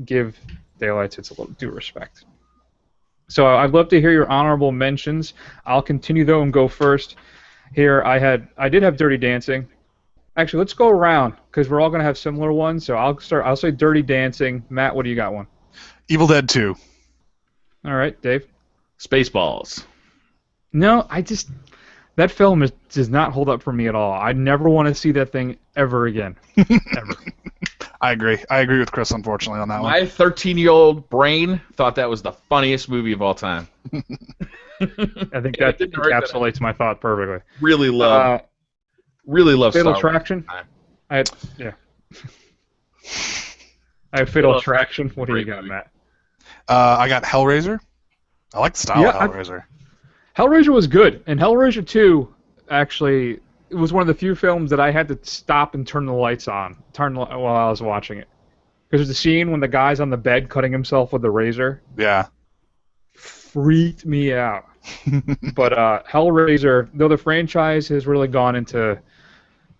give Daylights its a little due respect. So I'd love to hear your honorable mentions. I'll continue though and go first. Here I did have Dirty Dancing. Actually, let's go around because we're all going to have similar ones. So I'll start. I'll say Dirty Dancing. Matt, what do you got? One. Evil Dead 2. All right, Dave. Spaceballs. No, that film does not hold up for me at all. I never want to see that thing ever again. Ever. I agree. I agree with Chris, unfortunately, on that one. My 13-year-old brain thought that was the funniest movie of all time. I think that encapsulates my thought perfectly. Really love Fatal Star Attraction. I have Fatal Attraction. What do you got, Matt? I got Hellraiser. I like the style of Hellraiser. Hellraiser was good, and Hellraiser 2 actually it was one of the few films that I had to stop and turn the lights on while I was watching it. Because there's the scene when the guy's on the bed cutting himself with the razor. Yeah. Freaked me out. But Hellraiser, though the franchise has really gone into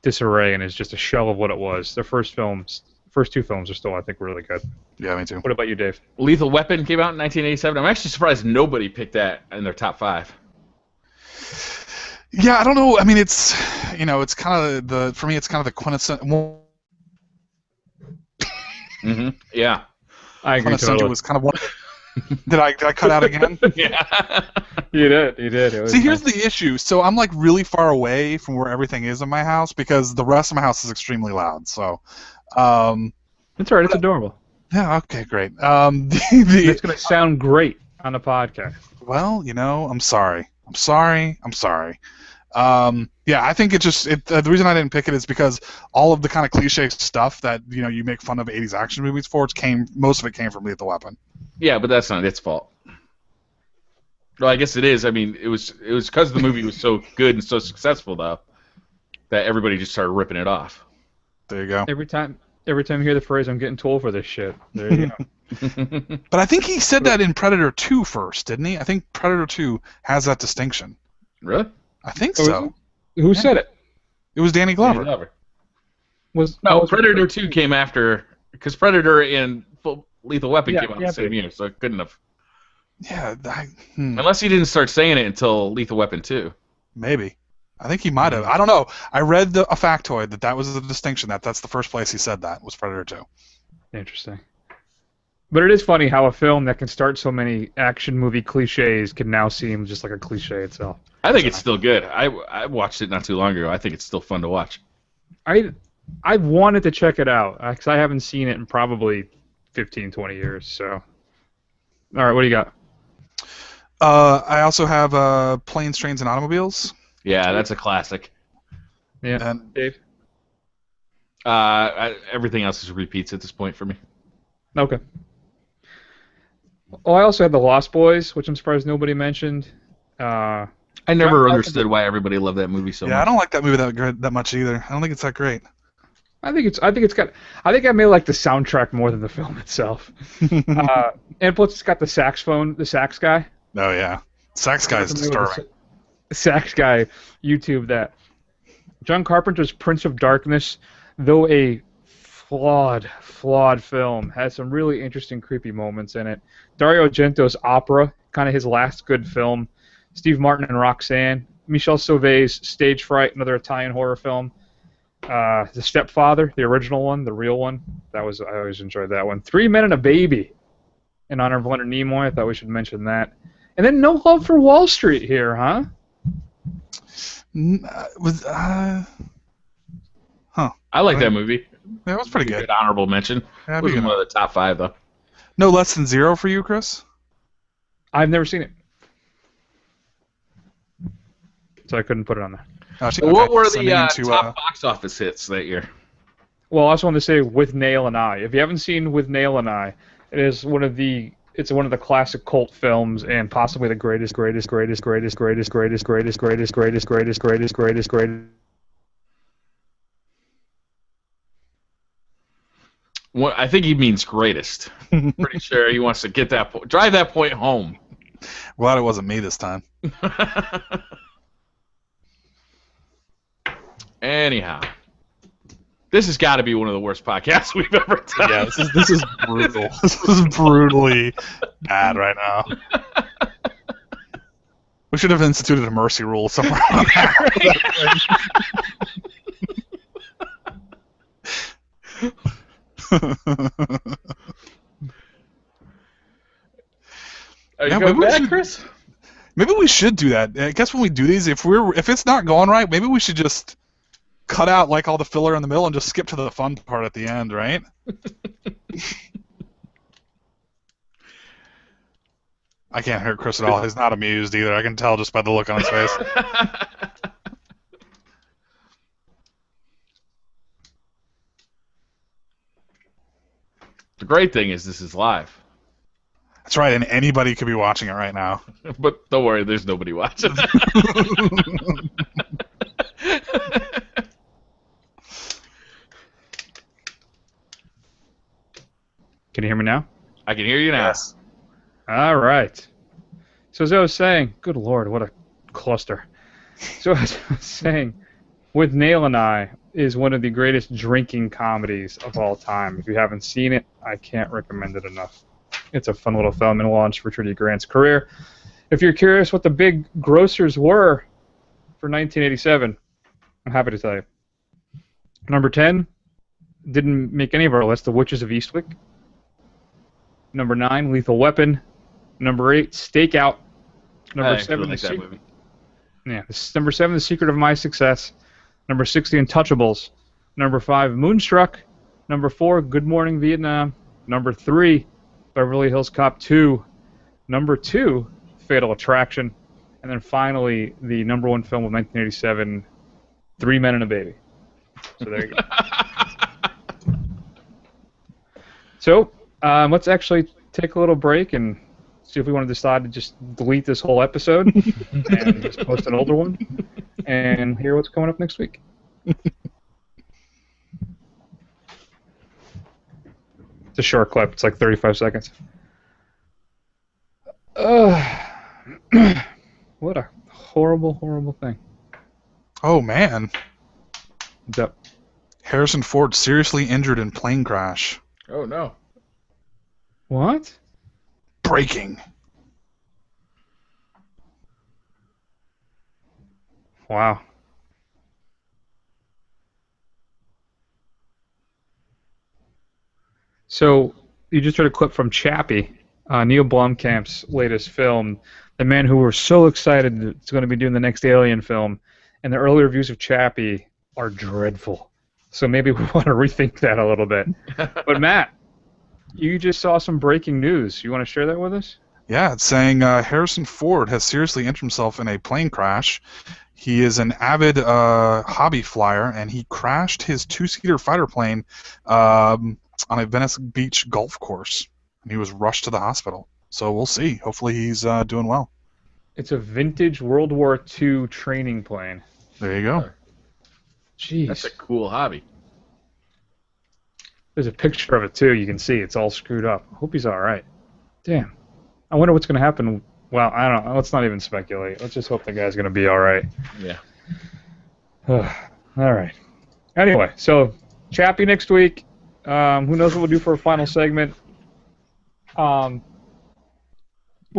disarray and is just a shell of what it was, the first two films are still, I think, really good. Yeah, me too. What about you, Dave? Lethal Weapon came out in 1987. I'm actually surprised nobody picked that in their top 5. Yeah, I don't know. I mean, it's kind of for me, it's kind of the quintessential. Yeah, I agree. Totally. Was kind of one. Did I cut out again? Yeah, you did. See, here's the issue. So I'm like really far away from where everything is in my house because the rest of my house is extremely loud. So, it's all right. It's adorable. Yeah. Okay. Great. It's gonna sound great on the podcast. Well, I'm sorry. Yeah, I think the reason I didn't pick it is because all of the kind of cliche stuff that you make fun of 80s action movies for, most of it came from Lethal Weapon. Yeah, but that's not its fault. Well, I guess it is. I mean, it was because the movie was so good and so successful, though, that everybody just started ripping it off. There you go. Every time you hear the phrase, "I'm getting too old for this shit," there you go. But I think he said that in Predator 2 first, didn't he? I think Predator 2 has that distinction. Really? I think so. Who said it? It was Danny Glover. Predator 2 came after, because Predator and Lethal Weapon came out the same year, so it couldn't have. Yeah. Unless he didn't start saying it until Lethal Weapon 2. Maybe. I think he might have. I don't know. I read a factoid that was the distinction. That's the first place he said that was Predator 2. Interesting. But it is funny how a film that can start so many action movie cliches can now seem just like a cliche itself. I think it's still good. I watched it not too long ago. I think it's still fun to watch. I wanted to check it out because I haven't seen it in probably 15, 20 years. So, all right, what do you got? I also have Planes, Trains, and Automobiles. Yeah, that's a classic. Yeah, And Dave? Everything else is repeats at this point for me. Okay. Oh, I also had The Lost Boys, which I'm surprised nobody mentioned. I never understood why everybody loved that movie so much. I don't like that movie that much either. I don't think it's that great. I think I may like the soundtrack more than the film itself. And plus, it's got the sax guy. Oh yeah, sax guy is disturbing. Sax guy, YouTube that. John Carpenter's Prince of Darkness, though a flawed film, has some really interesting, creepy moments in it. Dario Argento's Opera, kind of his last good film. Steve Martin and Roxanne. Michel Sauvé's Stage Fright, another Italian horror film. The Stepfather, the original one, the real one. I always enjoyed that one. 3 Men and a Baby, in honor of Leonard Nimoy. I thought we should mention that. And then No Love for Wall Street here, huh? I like that movie. Yeah, it was pretty good. Good honorable mention. Yeah, It wasn't one of the top 5 though. No Less Than Zero for you, Chris? I've never seen it, so I couldn't put it on there. What were the top box office hits that year? Well, I also wanted to say With Nail and I. If you haven't seen With Nail and I, it's one of the classic cult films and possibly the greatest. Well, I think he means greatest. Pretty sure he wants to get drive that point home. Glad it wasn't me this time. Anyhow, this has got to be one of the worst podcasts we've ever done. Yeah, this is brutal. This is brutally bad right now. We should have instituted a mercy rule somewhere on Are you going back, Chris? Maybe we should do that. I guess when we do these, if it's not going right, maybe we should just cut out like all the filler in the middle and just skip to the fun part at the end, right? I can't hurt Chris at all. He's not amused either. I can tell just by the look on his face. The great thing is this is live. That's right, and anybody could be watching it right now. But don't worry, there's nobody watching. Can you hear me now? I can hear you now. Yes. All right. So as I was saying, good Lord, what a cluster. So as I was saying, With Nail and I is one of the greatest drinking comedies of all time. If you haven't seen it, I can't recommend it enough. It's a fun little film and launch for Trudy Grant's career. If you're curious what the big grossers were for 1987, I'm happy to tell you. Number 10, didn't make any of our list, The Witches of Eastwick. Number 9, Lethal Weapon. Number 8, Stakeout. Number 7, Number 7, The Secret of My Success. Number 6, The Untouchables. Number 5, Moonstruck. Number 4, Good Morning Vietnam. Number 3, Beverly Hills Cop 2. Number 2, Fatal Attraction. And then finally, the number 1 film of 1987, 3 Men and a Baby. So there you go. So, let's actually take a little break and see if we want to decide to just delete this whole episode and just post an older one and hear what's coming up next week. It's a short clip. It's like 35 seconds. What a horrible, horrible thing. Oh, man. What's up? Harrison Ford seriously injured in plane crash. Oh, no. What? Breaking. Wow. So you just heard a clip from Chappie, Neil Blomkamp's latest film, the man who we're so excited is going to be doing the next Alien film, and the early reviews of Chappie are dreadful. So maybe we want to rethink that a little bit. But Matt, you just saw some breaking news. You want to share that with us? Yeah, it's saying Harrison Ford has seriously injured himself in a plane crash. He is an avid hobby flyer, and he crashed his two-seater fighter plane on a Venice Beach golf course, and he was rushed to the hospital. So we'll see. Hopefully he's doing well. It's a vintage World War II training plane. There you go. Jeez. That's a cool hobby. There's a picture of it, too. You can see it's all screwed up. I hope he's all right. Damn. I wonder what's going to happen. Well, I don't know. Let's not even speculate. Let's just hope the guy's going to be all right. Yeah. All right. Anyway, so Chappie next week. Who knows what we'll do for a final segment. We'll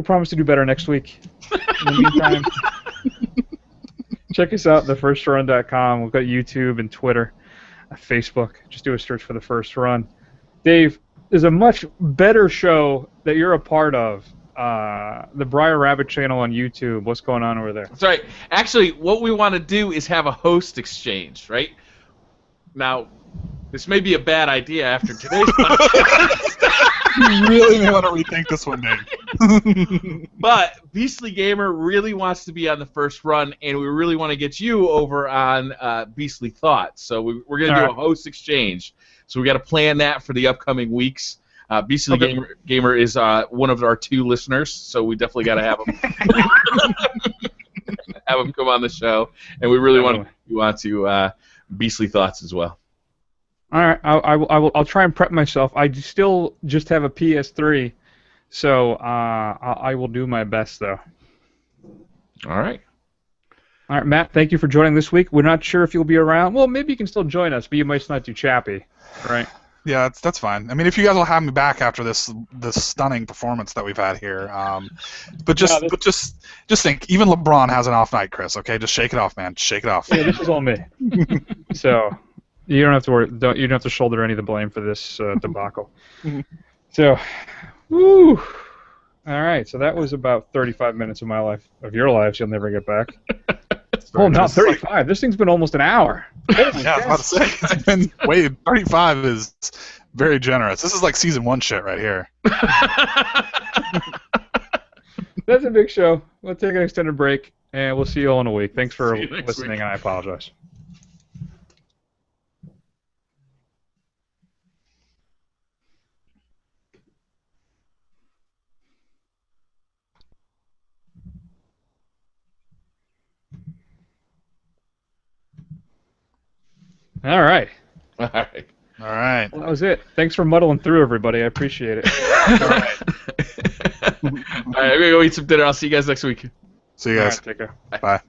promise to do better next week. In the meantime, check us out at thefirstrun.com. We've got YouTube and Twitter, Facebook. Just do a search for The First Run. Dave, there's a much better show that you're a part of. The Briar Rabbit channel on YouTube. What's going on over there? That's right. Actually, what we want to do is have a host exchange, right? Now, this may be a bad idea after today's podcast. You really may want to rethink this one, Dave. But Beastly Gamer really wants to be on The First Run, and we really want to get you over on Beastly Thoughts. So we're going to do a host exchange. So we got to plan that for the upcoming weeks. Beastly Gamer is one of our 2 listeners, so we definitely got to have him come on the show, and we really want to Beastly Thoughts as well. All right, I'll try and prep myself. I still just have a PS3, so I will do my best though. All right. All right, Matt. Thank you for joining this week. We're not sure if you'll be around. Well, maybe you can still join us, but you might not do Chappie, right? Yeah, that's fine. I mean, if you guys will have me back after this stunning performance that we've had here, but just think, even LeBron has an off night, Chris. Okay, just shake it off, man. Shake it off. Yeah, this is all me. So you don't have to worry. You don't have to shoulder any of the blame for this debacle. So, woo. All right. So that was about 35 minutes of my life, of your lives. You'll never get back. Oh, not 35. This thing's been almost an hour. Yeah, I was about to say. It's been 35 is very generous. This is like season 1 shit right here. That's a big show. We'll take an extended break, and we'll see you all in a week. Thanks for listening, and I apologize. All right. All right. All right. Well, that was it. Thanks for muddling through, everybody. I appreciate it. All right. All right, I'm going to go eat some dinner. I'll see you guys next week. See you guys. All right, take care. Bye.